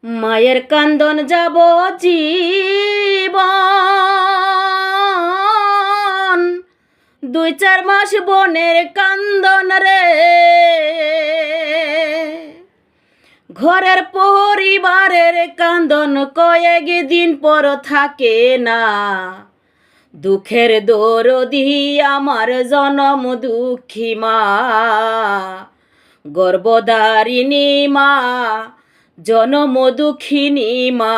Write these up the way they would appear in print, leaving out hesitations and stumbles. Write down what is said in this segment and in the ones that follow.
মায়ের কান্দন যাব জীবন, 2-4 মাস বনের কান্দন রে। ঘরের পরিবারের কান্দন কয়েক দিন পর থাকে না। দুঃখের দরদি আমার জনম দুঃখী মা, গর্ভধারিণী মা, জনম দুঃখিনী মা।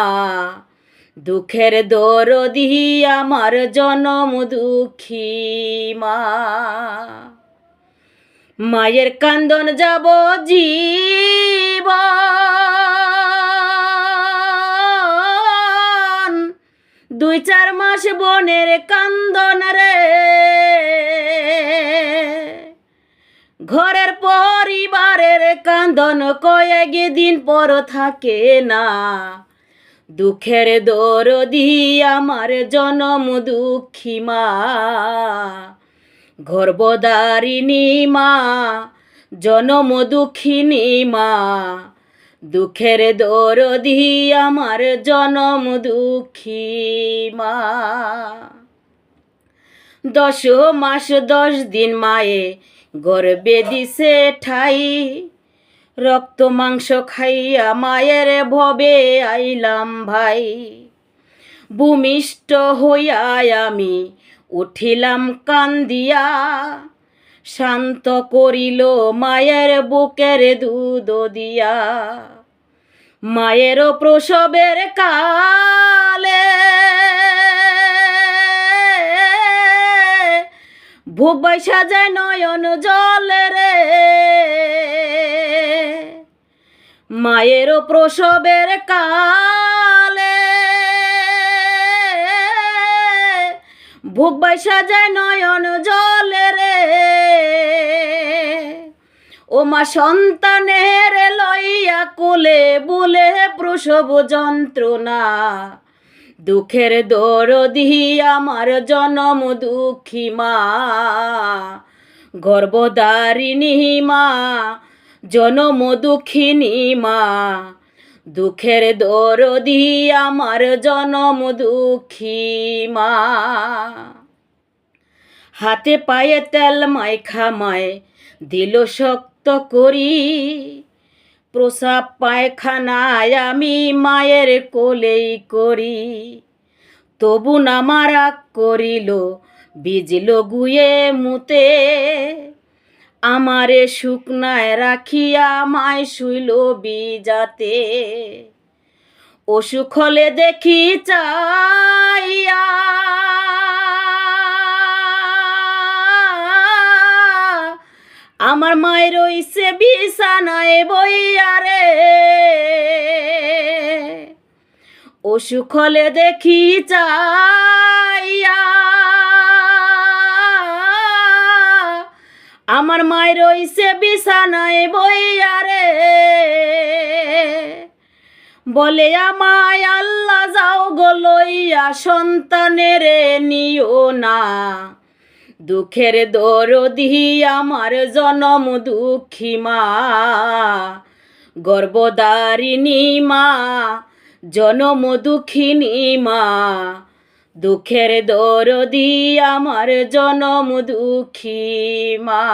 দুঃখের দরদি আমার জনম দুঃখী মা। মায়ের কান্দন যাব জীবন, 2-4 মাস বনের কান্দন রে। ঘরের পরিবারের কান্দন কয়েক দিন পর থাকে না। দুঃখের দরদি আমার জনম দুঃখী মা, গর্ভধারিণী মা, জনম দুঃখিনী মা। দুঃখের দরদি আমার জনম দুঃখী মা। 10 মাস 10 দিন মায়ে গর্ভে দিছে ঠাই, রক্ত মাংস খাইয়া মায়ের ভবে আইলাম ভাই। ভূমিষ্ঠ হইয়া আমি উঠিলাম কান্দিয়া, শান্ত করিল মায়ের বুকের দুধ দিয়া। মায়ের প্রসবের কালে বুক বাইসা যায় নয়ন জলে রে। মায়ের প্রসবের কালে বুক বাইসা যায় নয়ন জলে রে। ও মা সন্তানের লইয়া কোলে বুলে প্রসব যন্ত্রণা। দুঃখের দরদি আমার জনম দুঃখী মা, গর্ভধারিণী মা, জনম দুঃখিনী মা। দুঃখের দরদি আমার জনম দুঃখী মা। হাতে পায়ে তেল মাইখা মায় দিল শক্ত করি, প্রসাব পায়খানায় আমি মায়ের কোলেই করি। তবু না মারা করিল বিজল গুয়ে মুতে, আমারে শুকনায় রাখিয়া মায় শুইল বিজাতে। অসুখ হলে দেখি চাইয়া আমার মায়ের রইছে বিছানায় বইয়া রে। অসুখ হলে দেখি চাইয়া আমার মায়ের রইছে বিছানায় বইয়া রে। বলে আমায় আল্লাহ যাও গো লইয়া সন্তানের নিও না। দুঃখের দরদি আমার জনম দুঃখী মা, গর্ভধারিণী মা, জনম দুঃখিনী মা। দুঃখের দরদি আমার জনম দুঃখী মা।